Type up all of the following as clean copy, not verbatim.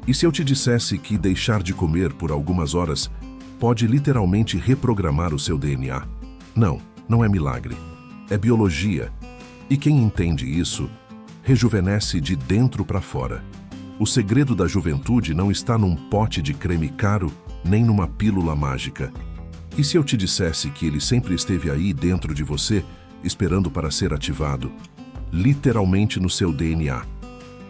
E se eu te dissesse que deixar de comer por algumas horas pode literalmente reprogramar o seu DNA? Não, não é milagre. É biologia. E quem entende isso, rejuvenesce de dentro para fora. O segredo da juventude não está num pote de creme caro, nem numa pílula mágica. E se eu te dissesse que ele sempre esteve aí dentro de você, esperando para ser ativado, literalmente no seu DNA?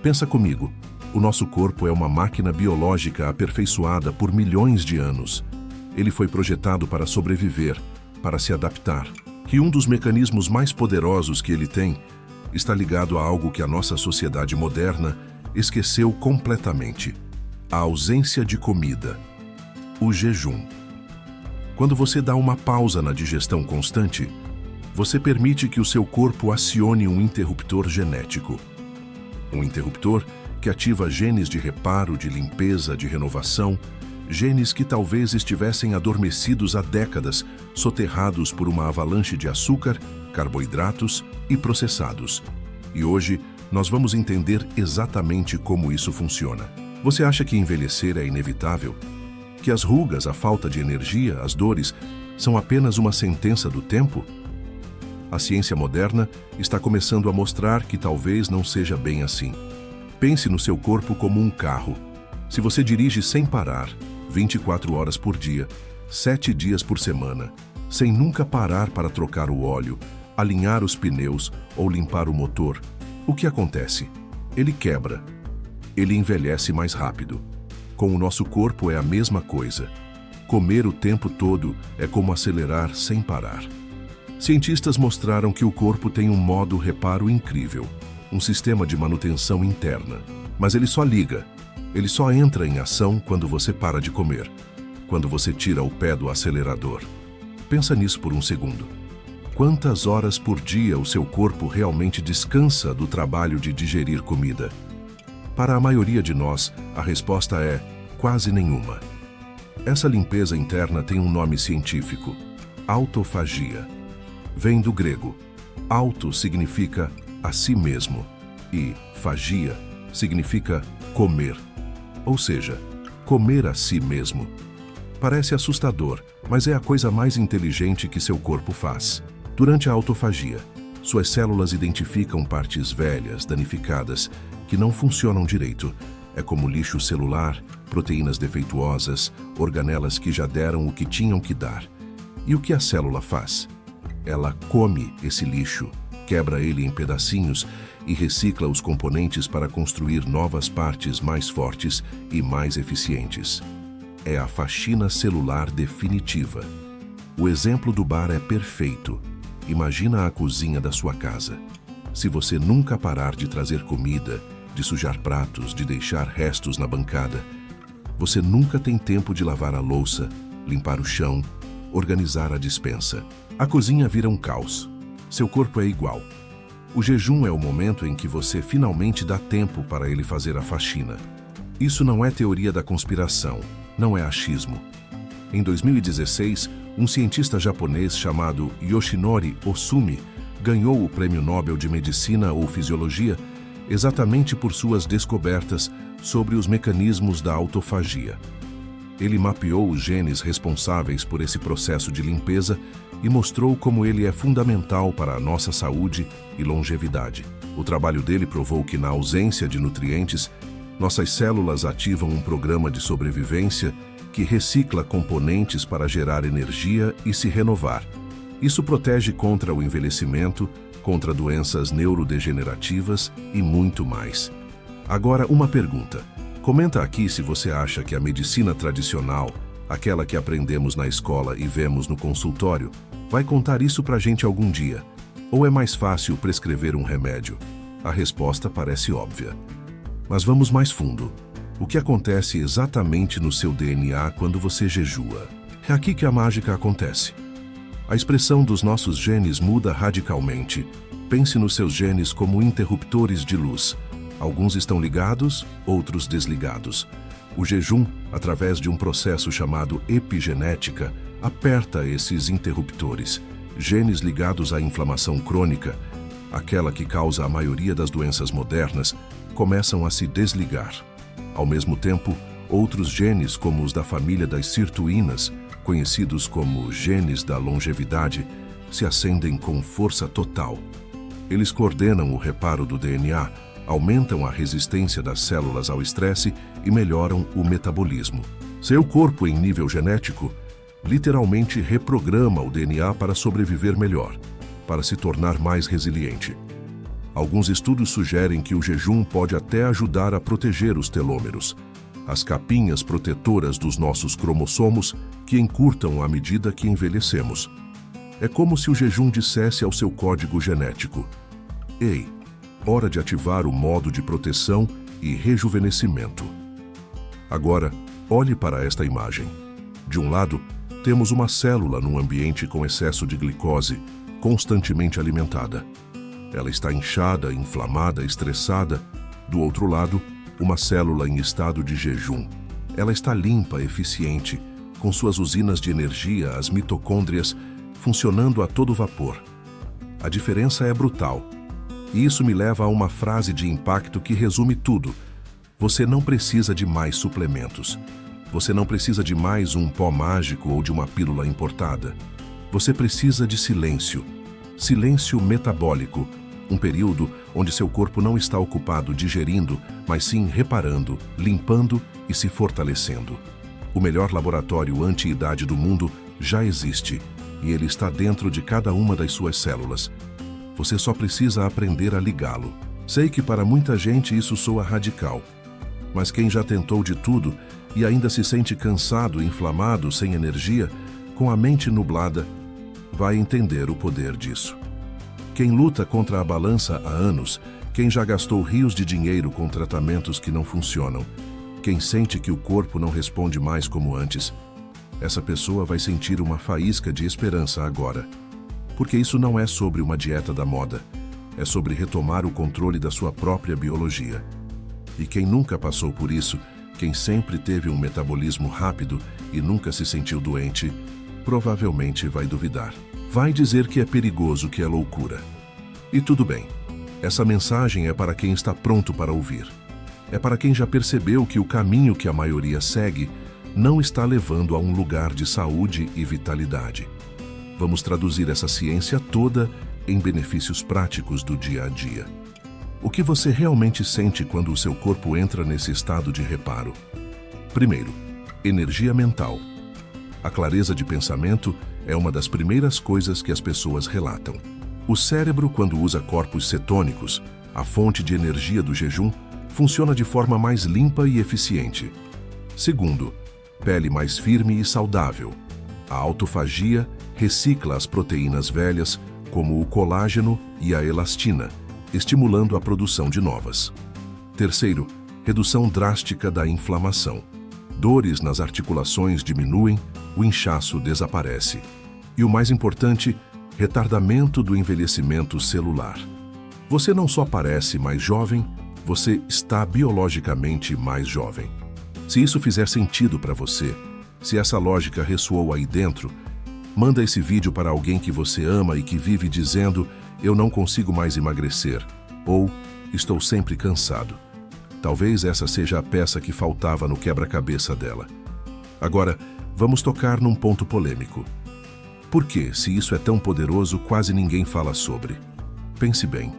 Pensa comigo, o nosso corpo é uma máquina biológica aperfeiçoada por milhões de anos. Ele foi projetado para sobreviver, para se adaptar. E um dos mecanismos mais poderosos que ele tem está ligado a algo que a nossa sociedade moderna esqueceu completamente: a ausência de comida, o jejum. Quando você dá uma pausa na digestão constante, você permite que o seu corpo acione um interruptor genético. Um interruptor que ativa genes de reparo, de limpeza, de renovação, genes que talvez estivessem adormecidos há décadas, soterrados por uma avalanche de açúcar, carboidratos e processados. E hoje, nós vamos entender exatamente como isso funciona. Você acha que envelhecer é inevitável? Que as rugas, a falta de energia, as dores, são apenas uma sentença do tempo? A ciência moderna está começando a mostrar que talvez não seja bem assim. Pense no seu corpo como um carro. Se você dirige sem parar, 24 horas por dia, 7 dias por semana, sem nunca parar para trocar o óleo, alinhar os pneus ou limpar o motor, o que acontece? Ele quebra. Ele envelhece mais rápido. Com o nosso corpo é a mesma coisa. Comer o tempo todo é como acelerar sem parar. Cientistas mostraram que o corpo tem um modo reparo incrível, um sistema de manutenção interna. Mas ele só liga, ele só entra em ação quando você para de comer, quando você tira o pé do acelerador. Pensa nisso por um segundo. Quantas horas por dia o seu corpo realmente descansa do trabalho de digerir comida? Para a maioria de nós, a resposta é quase nenhuma. Essa limpeza interna tem um nome científico: autofagia. Vem do grego. Auto significa a si mesmo e fagia significa comer, ou seja, comer a si mesmo. Parece assustador, mas é a coisa mais inteligente que seu corpo faz. Durante a autofagia, suas células identificam partes velhas, danificadas, que não funcionam direito. É como lixo celular, proteínas defeituosas, organelas que já deram o que tinham que dar. E o que a célula faz? Ela come esse lixo, quebra ele em pedacinhos e recicla os componentes para construir novas partes mais fortes e mais eficientes. É a faxina celular definitiva. O exemplo do bar é perfeito. Imagina a cozinha da sua casa. Se você nunca parar de trazer comida, de sujar pratos, de deixar restos na bancada, você nunca tem tempo de lavar a louça, limpar o chão, organizar a despensa. A cozinha vira um caos. Seu corpo é igual. O jejum é o momento em que você finalmente dá tempo para ele fazer a faxina. Isso não é teoria da conspiração, não é achismo. Em 2016, um cientista japonês chamado Yoshinori Ohsumi ganhou o Prêmio Nobel de Medicina ou Fisiologia exatamente por suas descobertas sobre os mecanismos da autofagia. Ele mapeou os genes responsáveis por esse processo de limpeza e mostrou como ele é fundamental para a nossa saúde e longevidade. O trabalho dele provou que, na ausência de nutrientes, nossas células ativam um programa de sobrevivência que recicla componentes para gerar energia e se renovar. Isso protege contra o envelhecimento, contra doenças neurodegenerativas e muito mais. Agora, uma pergunta. Comenta aqui se você acha que a medicina tradicional, aquela que aprendemos na escola e vemos no consultório, vai contar isso pra gente algum dia. Ou é mais fácil prescrever um remédio? A resposta parece óbvia. Mas vamos mais fundo. O que acontece exatamente no seu DNA quando você jejua? É aqui que a mágica acontece. A expressão dos nossos genes muda radicalmente. Pense nos seus genes como interruptores de luz. Alguns estão ligados, outros desligados. O jejum, através de um processo chamado epigenética, aperta esses interruptores. Genes ligados à inflamação crônica, aquela que causa a maioria das doenças modernas, começam a se desligar. Ao mesmo tempo, outros genes, como os da família das sirtuínas, conhecidos como genes da longevidade, se acendem com força total. Eles coordenam o reparo do DNA, aumentam a resistência das células ao estresse e melhoram o metabolismo. Seu corpo, em nível genético, literalmente reprograma o DNA para sobreviver melhor, para se tornar mais resiliente. Alguns estudos sugerem que o jejum pode até ajudar a proteger os telômeros, as capinhas protetoras dos nossos cromossomos que encurtam à medida que envelhecemos. É como se o jejum dissesse ao seu código genético: "Ei, hora de ativar o modo de proteção e rejuvenescimento." Agora, olhe para esta imagem. De um lado, temos uma célula num ambiente com excesso de glicose, constantemente alimentada. Ela está inchada, inflamada, estressada. Do outro lado, uma célula em estado de jejum. Ela está limpa, eficiente, com suas usinas de energia, as mitocôndrias, funcionando a todo vapor. A diferença é brutal. E isso me leva a uma frase de impacto que resume tudo. Você não precisa de mais suplementos. Você não precisa de mais um pó mágico ou de uma pílula importada. Você precisa de silêncio. Silêncio metabólico. Um período onde seu corpo não está ocupado digerindo, mas sim reparando, limpando e se fortalecendo. O melhor laboratório anti-idade do mundo já existe, e ele está dentro de cada uma das suas células. Você só precisa aprender a ligá-lo. Sei que para muita gente isso soa radical, mas quem já tentou de tudo e ainda se sente cansado, inflamado, sem energia, com a mente nublada, vai entender o poder disso. Quem luta contra a balança há anos, quem já gastou rios de dinheiro com tratamentos que não funcionam, quem sente que o corpo não responde mais como antes, essa pessoa vai sentir uma faísca de esperança agora. Porque isso não é sobre uma dieta da moda, é sobre retomar o controle da sua própria biologia. E quem nunca passou por isso, quem sempre teve um metabolismo rápido e nunca se sentiu doente, provavelmente vai duvidar. Vai dizer que é perigoso, que é loucura. E tudo bem. Essa mensagem é para quem está pronto para ouvir. É para quem já percebeu que o caminho que a maioria segue não está levando a um lugar de saúde e vitalidade. Vamos traduzir essa ciência toda em benefícios práticos do dia a dia. O que você realmente sente quando o seu corpo entra nesse estado de reparo? Primeiro, energia mental. A clareza de pensamento é uma das primeiras coisas que as pessoas relatam. O cérebro, quando usa corpos cetônicos, a fonte de energia do jejum, funciona de forma mais limpa e eficiente. Segundo, pele mais firme e saudável. A autofagia recicla as proteínas velhas, como o colágeno e a elastina, estimulando a produção de novas. Terceiro, redução drástica da inflamação. Dores nas articulações diminuem, o inchaço desaparece. E o mais importante, retardamento do envelhecimento celular. Você não só parece mais jovem, você está biologicamente mais jovem. Se isso fizer sentido para você, se essa lógica ressoou aí dentro, manda esse vídeo para alguém que você ama e que vive dizendo: "Eu não consigo mais emagrecer", ou "Estou sempre cansado". Talvez essa seja a peça que faltava no quebra-cabeça dela. Agora, vamos tocar num ponto polêmico. Por que, se isso é tão poderoso, quase ninguém fala sobre? Pense bem.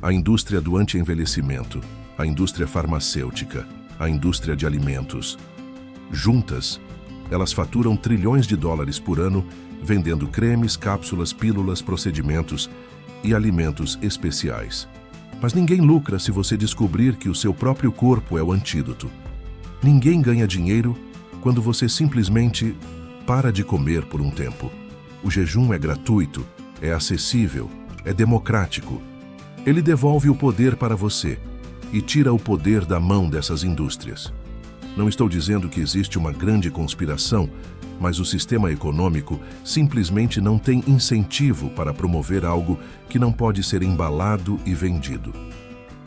A indústria do anti-envelhecimento, a indústria farmacêutica, a indústria de alimentos. Juntas, elas faturam trilhões de dólares por ano vendendo cremes, cápsulas, pílulas, procedimentos e alimentos especiais. Mas ninguém lucra se você descobrir que o seu próprio corpo é o antídoto. Ninguém ganha dinheiro quando você simplesmente para de comer por um tempo. O jejum é gratuito, é acessível, é democrático. Ele devolve o poder para você e tira o poder da mão dessas indústrias. Não estou dizendo que existe uma grande conspiração, mas o sistema econômico simplesmente não tem incentivo para promover algo que não pode ser embalado e vendido.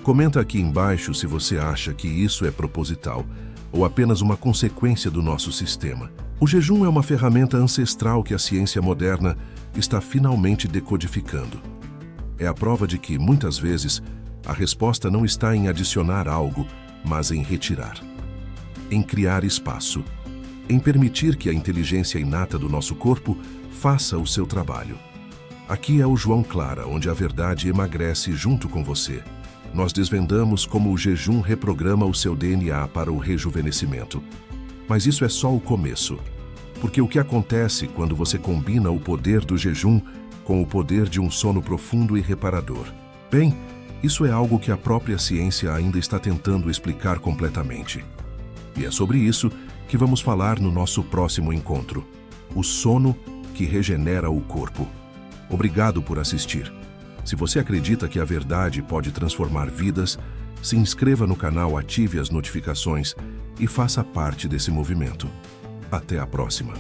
Comenta aqui embaixo se você acha que isso é proposital ou apenas uma consequência do nosso sistema. O jejum é uma ferramenta ancestral que a ciência moderna está finalmente decodificando. É a prova de que, muitas vezes, a resposta não está em adicionar algo, mas em retirar. em criar espaço, em permitir que a inteligência inata do nosso corpo faça o seu trabalho. Aqui é o João Clara, onde a verdade emagrece junto com você. Nós desvendamos como o jejum reprograma o seu DNA para o rejuvenescimento. Mas isso é só o começo. Porque o que acontece quando você combina o poder do jejum com o poder de um sono profundo e reparador? Bem, isso é algo que a própria ciência ainda está tentando explicar completamente. E é sobre isso que vamos falar no nosso próximo encontro. O sono que regenera o corpo. Obrigado por assistir. Se você acredita que a verdade pode transformar vidas, se inscreva no canal, ative as notificações e faça parte desse movimento. Até a próxima.